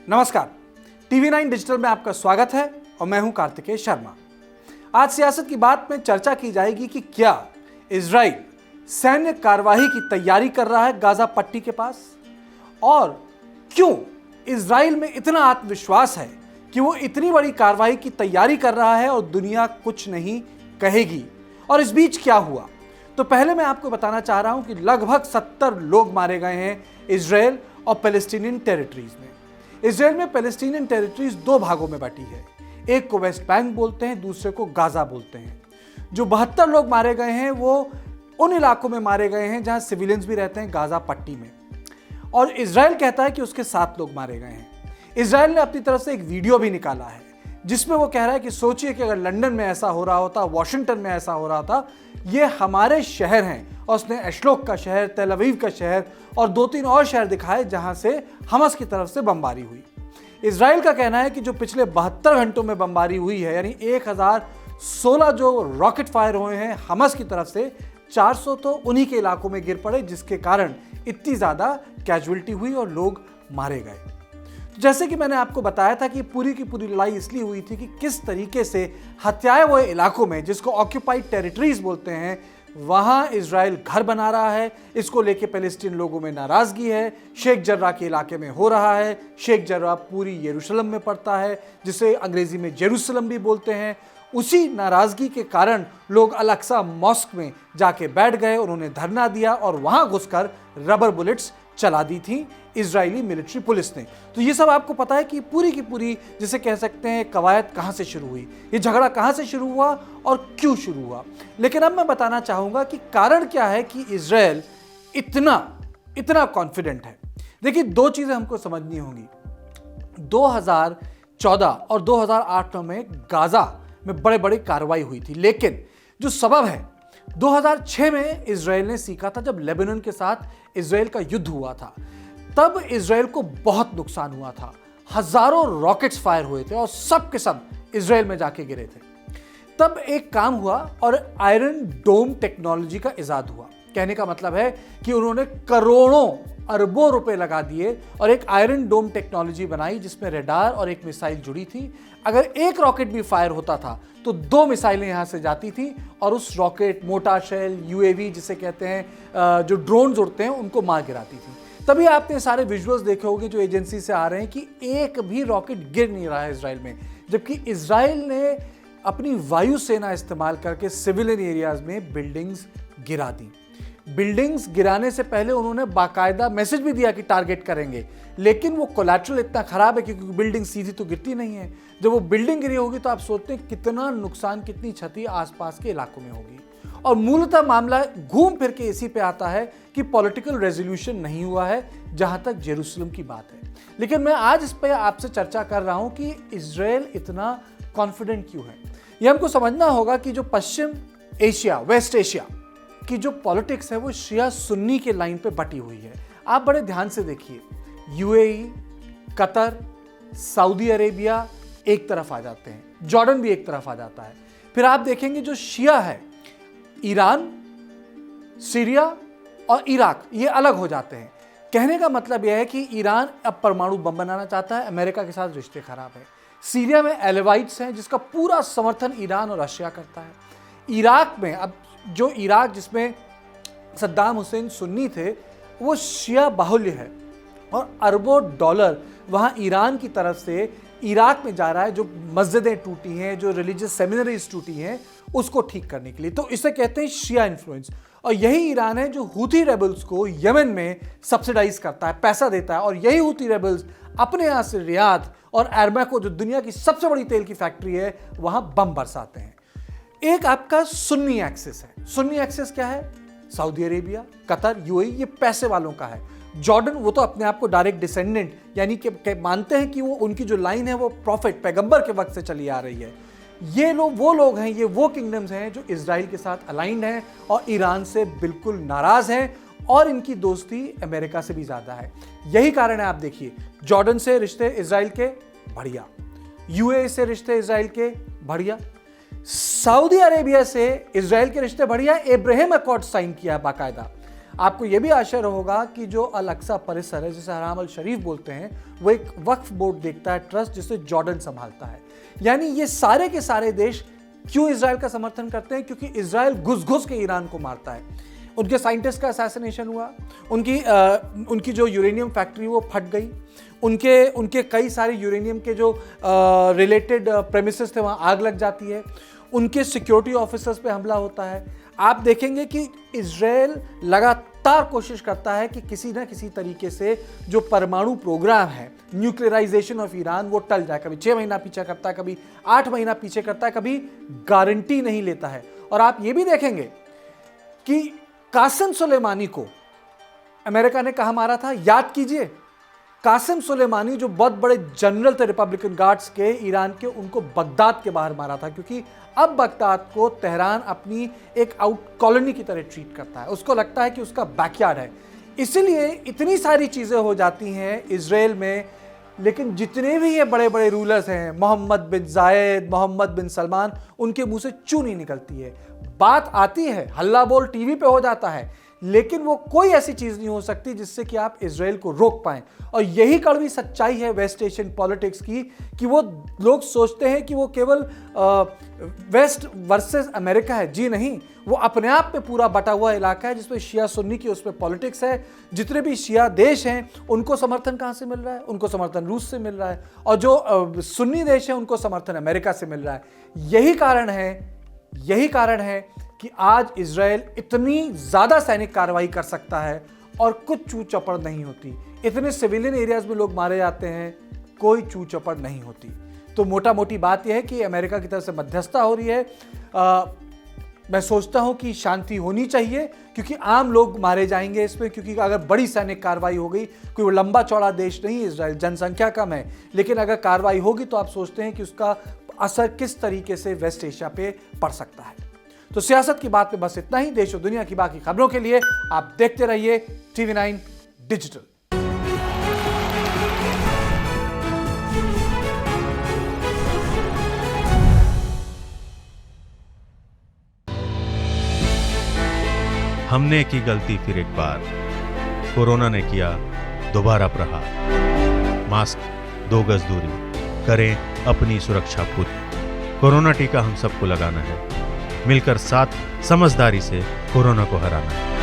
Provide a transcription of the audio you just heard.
नमस्कार, TV9 digital में आपका स्वागत है और मैं हूं कार्तिकेय शर्मा। आज सियासत की बात में चर्चा की जाएगी कि क्या इजराइल सैन्य कार्रवाई की तैयारी कर रहा है गाजा पट्टी के पास, और क्यों इजराइल में इतना आत्मविश्वास है कि वो इतनी बड़ी कार्रवाई की तैयारी कर रहा है और दुनिया कुछ नहीं कहेगी। और इस बीच क्या हुआ, तो पहले मैं आपको बताना चाह रहा हूं कि लगभग 70 लोग मारे गए हैं इजराइल और पैलेस्टीनियन टेरिटरीज में। इजराइल में पैलेस्टीनियन टेरिटरीज दो भागों में बटी है, एक को वेस्ट बैंक बोलते हैं, दूसरे को गाजा बोलते हैं। जो 72 लोग मारे गए हैं वो उन इलाकों में मारे गए हैं जहां सिविलियंस भी रहते हैं, गाजा पट्टी में। और इजराइल कहता है कि उसके 7 लोग मारे गए हैं। इजराइल ने अपनी तरफ से एक वीडियो भी निकाला है जिसमें वो कह रहा है कि सोचिए कि अगर लंदन में ऐसा हो रहा होता, वॉशिंगटन में ऐसा हो रहा था, ये हमारे शहर हैं। और उसने एशलोक का शहर, तेल अवीव का शहर और 2-3 और शहर दिखाए जहां से हमास की तरफ से बमबारी हुई। इजराइल का कहना है कि जो पिछले 72 घंटों में बमबारी हुई है, यानी 1016 जो रॉकेट फायर हुए हैं हमास की तरफ से, 400 तो उन्हीं के इलाकों में गिर पड़े, जिसके कारण इतनी ज्यादा कैजुअलिटी हुई और लोग मारे गए। जैसे कि मैंने आपको बताया था कि पूरी की पूरी लड़ाई इसलिए हुई थी कि किस तरीके से हत्याए हुए इलाकों में, जिसको ऑक्यूपाइड टेरिटरीज बोलते हैं, वहां इजराइल घर बना रहा है। इसको लेके पैलेस्टीन लोगों में नाराजगी है। शेख जर्रा के इलाके में हो रहा है। शेख जर्रा पूरी यरूशलेम में पड़ता है, जिसे अंग्रेजी में जेरूसलम भी बोलते हैं। उसी नाराजगी के कारण लोग अल अक्सा मॉस्क में जाके बैठ गए, उन्होंने धरना दिया और वहां घुसकर रबर बुलेट्स चला दी थी इजरायली मिलिट्री पुलिस ने। तो ये सब आपको पता है कि पूरी की पूरी, जिसे कह सकते हैं, कवायद कहां से शुरू हुई, ये झगड़ा कहां से शुरू हुआ और क्यों शुरू हुआ। लेकिन अब मैं बताना चाहूंगा कि कारण क्या है कि इजराइल इतना कॉन्फिडेंट है। देखिए, दो चीजें हमको समझनी होंगी। 2014 और 2008 में गाजा में बड़े बड़े कार्रवाई हुई थी, लेकिन जो सबब है 2006 में इजराइल ने सीखा था, जब लेबनान के साथ इजराइल का युद्ध हुआ था, तब इजराइल को बहुत नुकसान हुआ था। हजारों रॉकेट्स फायर हुए थे और सब के सब इजराइल में जाके गिरे थे। तब एक काम हुआ और आयरन डोम टेक्नोलॉजी का इजाद हुआ। कहने का मतलब है कि उन्होंने करोड़ों अरबों रुपए लगा दिए और एक आयरन डोम टेक्नोलॉजी बनाई जिसमें रडार और एक मिसाइल जुड़ी थी। अगर एक रॉकेट भी फायर होता था तो 2 मिसाइलें यहां से जाती थी और उस रॉकेट, मोटा शेल, यूएवी जिसे कहते हैं, जो ड्रोन्स उड़ते हैं, उनको मार गिराती थी। तभी आपने सारे विजुअल्स देखे होंगे जो एजेंसी से आ रहे हैं कि एक भी रॉकेट गिर नहीं रहा है इजराइल में, जबकि इजराइल ने अपनी वायुसेना इस्तेमाल करके सिविलियन एरियाज में बिल्डिंग्स गिरा दी। बिल्डिंग्स गिराने से पहले उन्होंने बाकायदा मैसेज भी दिया कि टारगेट करेंगे, लेकिन वो कोलैटरल इतना खराब है क्योंकि बिल्डिंग सीधी तो गिरती नहीं है। जब वो बिल्डिंग गिरी होगी तो आप सोचते हैं कितना नुकसान, कितनी क्षति आसपास के इलाकों में होगी। और मूलतः मामला घूम फिर के इसी पे आता है कि पॉलिटिकल रेजोल्यूशन नहीं हुआ है जहां तक जेरूसलम की बात है। लेकिन मैं आज इस पे आपसे चर्चा कर रहा हूं कि इजराइल इतना कॉन्फिडेंट क्यों है। यह हमको समझना होगा कि जो पश्चिम एशिया, वेस्ट एशिया की जो पॉलिटिक्स है वो शिया सुन्नी के लाइन पे बटी हुई है। आप बड़े ध्यान से देखिए, यूएई, कतर, सऊदी अरेबिया एक तरफ आ जाते हैं, जॉर्डन भी एक तरफ आ जाता है। फिर आप देखेंगे जो शिया है, ईरान, सीरिया और इराक, ये अलग हो जाते हैं। कहने का मतलब यह है कि ईरान अब परमाणु बम बनाना चाहता है, अमेरिका के साथ रिश्ते खराब है। सीरिया में एलेवाइट्स हैं जिसका पूरा समर्थन ईरान और रशिया करता है। इराक में अब जो इराक जिसमें सद्दाम हुसैन सुन्नी थे, वो शिया बाहुल्य है और अरबों डॉलर वहां ईरान की तरफ से इराक में जा रहा है, जो मस्जिदें टूटी हैं, जो रिलीजियस सेमिनरीज टूटी हैं, उसको ठीक करने के लिए। तो इसे कहते हैं शिया इन्फ्लुएंस। और यही ईरान है जो हूथी रेबल्स को यमन में सब्सिडाइज करता है, पैसा देता है, और यही हूथी रेबल्स अपने यहां से रियाद और एरमैको, जो दुनिया की सबसे बड़ी तेल की फैक्ट्री है, वहां बम बरसाते हैं। एक आपका सुन्नी एक्सिस है। सुन्नी एक्सिस क्या है? सऊदी अरेबिया, कतर, यूएई, ये पैसे वालों का है। जॉर्डन, वो तो अपने आप को डायरेक्ट डिसेंडेंट, यानी कि मानते हैं कि वो उनकी जो लाइन है वो प्रॉफिट, पैगंबर के वक्त से चली आ रही है। ये लोग वो लोग हैं, ये वो किंगडम्स हैं जो इजराइल के साथ अलाइंड हैं और ईरान से बिल्कुल नाराज हैं, और इनकी दोस्ती अमेरिका से भी ज्यादा है। यही कारण है, आप देखिए, जॉर्डन से रिश्ते इजराइल के बढ़िया, यूएई से रिश्ते इजराइल के बढ़िया, सऊदी अरेबिया से इजराइल के रिश्ते बढ़िया, इब्राहिम अकॉर्ड साइन किया बाकायदा। आपको यह भी आश्चर्य होगा कि जो अल अक्सा परिसर है, जिसे हराम अल शरीफ बोलते हैं, वो एक वक्फ बोर्ड देखता है, ट्रस्ट, जिसे जॉर्डन संभालता है। यानी ये सारे के सारे देश क्यों इजराइल का समर्थन करते हैं? क्योंकि इजराइल घुस-घुस के ईरान को मारता है। उनके साइंटिस्ट का असैसिनेशन हुआ, उनकी जो यूरेनियम फैक्ट्री वो फट गई, उनके कई सारे यूरेनियम के जो रिलेटेड प्रेमिसेस थे वहाँ आग लग जाती है, उनके सिक्योरिटी ऑफिसर्स पे हमला होता है। आप देखेंगे कि इजराइल लगातार कोशिश करता है कि किसी ना किसी तरीके से जो परमाणु प्रोग्राम है, न्यूक्लियराइजेशन ऑफ ईरान, वो टल जाए। कभी 6 महीना पीछे करता है, कभी 8 महीना पीछे करता है, कभी गारंटी नहीं लेता है। और आप ये भी देखेंगे कि कासिम सुलेमानी को अमेरिका ने कहा मारा था, याद कीजिए। कासिम सुलेमानी जो बहुत बड़े जनरल थे रिपब्लिकन गार्ड्स के ईरान के, उनको बगदाद के बाहर मारा था, क्योंकि अब बगदाद को तेहरान अपनी एक आउट कॉलोनी की तरह ट्रीट करता है। उसको लगता है कि उसका बैकयार्ड है। इसीलिए इतनी सारी चीज़ें हो जाती हैं इजराइल में। लेकिन जितने भी ये बड़े बड़े रूलर्स हैं, मोहम्मद बिन जायद, मोहम्मद बिन सलमान, उनके मुंह से चू नहीं निकलती है। बात आती है, हल्ला बोल टीवी पे हो जाता है, लेकिन वो कोई ऐसी चीज नहीं हो सकती जिससे कि आप इजराइल को रोक पाएं। और यही कड़वी सच्चाई है वेस्ट एशियन पॉलिटिक्स की, कि वो लोग सोचते हैं कि वो केवल वेस्ट वर्सेस अमेरिका है। जी नहीं, वो अपने आप में पूरा बटा हुआ इलाका है, जिसमें शिया सुन्नी की उसमें पॉलिटिक्स है। जितने भी शिया देश हैं उनको समर्थन कहाँ से मिल रहा है? उनको समर्थन रूस से मिल रहा है, और जो सुन्नी देश है उनको समर्थन अमेरिका से मिल रहा है। यही कारण है कि आज इजराइल इतनी ज्यादा सैनिक कार्रवाई कर सकता है और कुछ चू चपड़ नहीं होती। इतने सिविलियन एरियाज में लोग मारे जाते हैं, कोई चू चपड़ नहीं होती। तो मोटा मोटी बात यह है कि अमेरिका की तरफ से मध्यस्थता हो रही है। मैं सोचता हूं कि शांति होनी चाहिए, क्योंकि आम लोग मारे जाएंगे इसमें। क्योंकि अगर बड़ी सैनिक कार्रवाई हो गई, कोई लंबा चौड़ा देश नहीं है इजराइल, जनसंख्या कम है, लेकिन अगर कार्रवाई होगी तो आप सोचते हैं कि उसका असर किस तरीके से वेस्ट एशिया पे पड़ सकता है। तो सियासत की बात में बस इतना ही। देश और दुनिया की बाकी खबरों के लिए आप देखते रहिए TV9 डिजिटल। हमने की गलती फिर एक बार, कोरोना ने किया दोबारा प्रहार। मास्क, 2 गज दूरी, करें अपनी सुरक्षा खुद। कोरोना टीका हम सबको लगाना है, मिलकर साथ समझदारी से कोरोना को हराना है।